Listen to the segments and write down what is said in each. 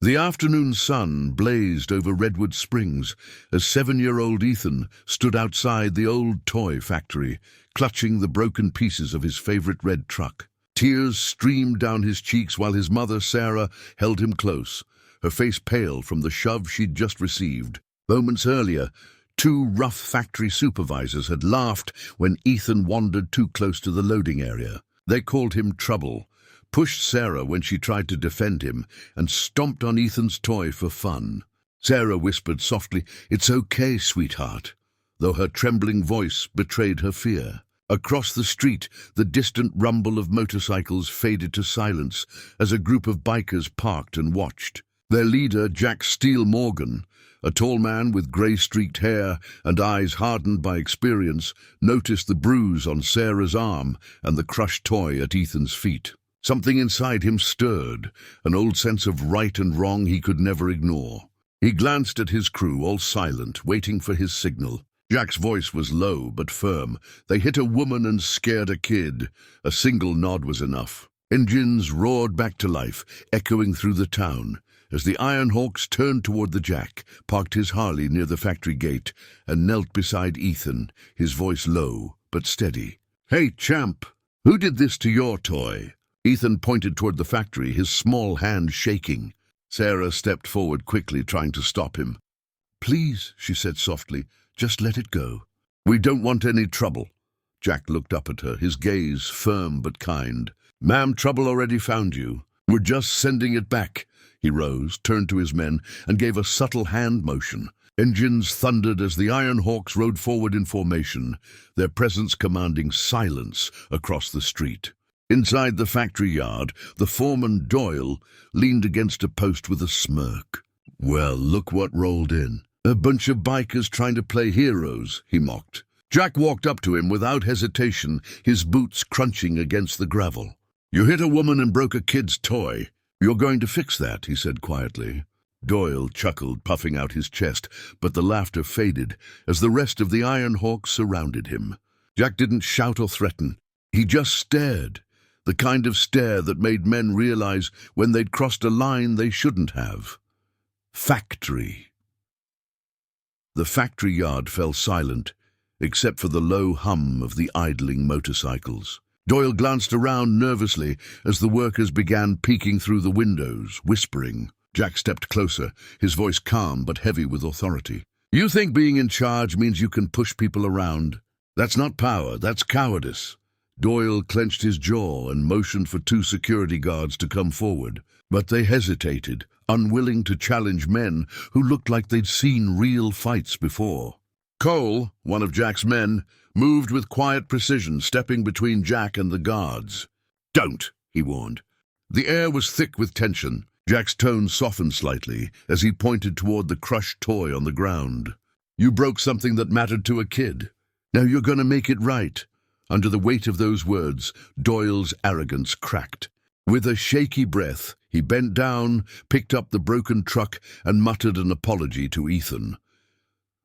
The afternoon sun blazed over Redwood Springs as 7-year-old Ethan stood outside the old toy factory, clutching the broken pieces of his favorite red truck. Tears streamed down his cheeks while his mother, Sarah, held him close, her face pale from the shove she'd just received. Moments earlier, 2 rough factory supervisors had laughed when Ethan wandered too close to the loading area. They called him trouble, pushed Sarah when she tried to defend him, and stomped on Ethan's toy for fun. Sarah whispered softly, "It's okay, sweetheart," though her trembling voice betrayed her fear. Across the street, the distant rumble of motorcycles faded to silence as a group of bikers parked and watched. Their leader, Jack Steele Morgan, a tall man with grey-streaked hair and eyes hardened by experience, noticed the bruise on Sarah's arm and the crushed toy at Ethan's feet. Something inside him stirred, an old sense of right and wrong he could never ignore. He glanced at his crew, all silent, waiting for his signal. Jack's voice was low but firm. "They hit a woman and scared a kid." A single nod was enough. Engines roared back to life, echoing through the town. As the Iron Hawks turned toward the Jack, parked his Harley near the factory gate, and knelt beside Ethan, his voice low but steady. "Hey, champ, who did this to your toy?" Ethan pointed toward the factory, his small hand shaking. Sarah stepped forward quickly, trying to stop him. "Please," she said softly, "just let it go. We don't want any trouble." Jack looked up at her, his gaze firm but kind. "Ma'am, trouble already found you. We're just sending it back." He rose, turned to his men, and gave a subtle hand motion. Engines thundered as the Iron Hawks rode forward in formation, their presence commanding silence across the street. Inside the factory yard, the foreman, Doyle, leaned against a post with a smirk. "Well, look what rolled in. A bunch of bikers trying to play heroes," he mocked. Jack walked up to him without hesitation, his boots crunching against the gravel. "You hit a woman and broke a kid's toy. You're going to fix that," he said quietly. Doyle chuckled, puffing out his chest, but the laughter faded as the rest of the Iron Hawks surrounded him. Jack didn't shout or threaten. He just stared, the kind of stare that made men realize when they'd crossed a line they shouldn't have. Factory. The factory yard fell silent, except for the low hum of the idling motorcycles. Doyle glanced around nervously as the workers began peeking through the windows, whispering. Jack stepped closer, his voice calm but heavy with authority. "You think being in charge means you can push people around? That's not power, that's cowardice." Doyle clenched his jaw and motioned for 2 security guards to come forward, but they hesitated, unwilling to challenge men who looked like they'd seen real fights before. Cole, one of Jack's men, moved with quiet precision, stepping between Jack and the guards. "Don't," he warned. The air was thick with tension. Jack's tone softened slightly as he pointed toward the crushed toy on the ground. "You broke something that mattered to a kid. Now you're going to make it right." Under the weight of those words, Doyle's arrogance cracked. With a shaky breath, he bent down, picked up the broken truck, and muttered an apology to Ethan.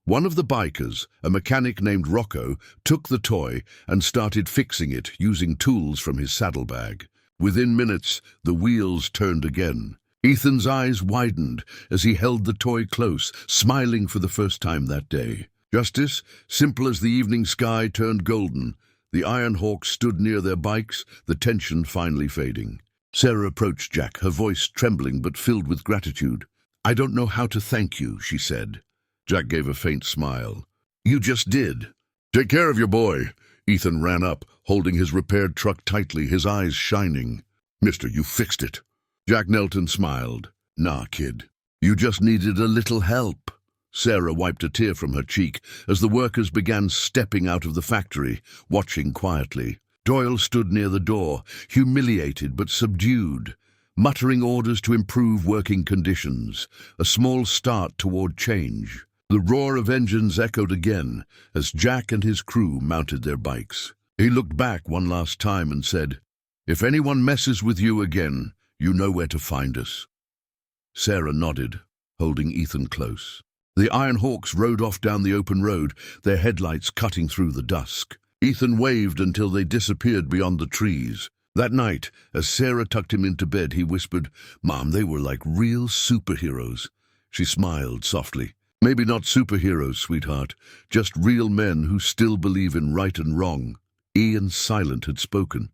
One of the bikers, a mechanic named Rocco, took the toy and started fixing it using tools from his saddlebag. Within minutes, the wheels turned again. Ethan's eyes widened as he held the toy close, smiling for the first time that day. Justice, simple as the evening sky, turned golden. The Iron Hawks stood near their bikes, the tension finally fading. Sarah approached Jack, her voice trembling but filled with gratitude. "I don't know how to thank you," she said. Jack gave a faint smile. "You just did." "Take care of your boy." Ethan ran up, holding his repaired truck tightly, his eyes shining. "Mister, you fixed it." Jack knelt and smiled. "Nah, kid. You just needed a little help." Sarah wiped a tear from her cheek as the workers began stepping out of the factory, watching quietly. Doyle stood near the door, humiliated but subdued, muttering orders to improve working conditions, a small start toward change. The roar of engines echoed again as Jack and his crew mounted their bikes. He looked back one last time and said, "If anyone messes with you again, you know where to find us." Sarah nodded, holding Ethan close. The Iron Hawks rode off down the open road, their headlights cutting through the dusk. Ethan waved until they disappeared beyond the trees. That night, as Sarah tucked him into bed, he whispered, "Mom, they were like real superheroes." She smiled softly. "Maybe not superheroes, sweetheart, just real men who still believe in right and wrong." Ian Silent had spoken.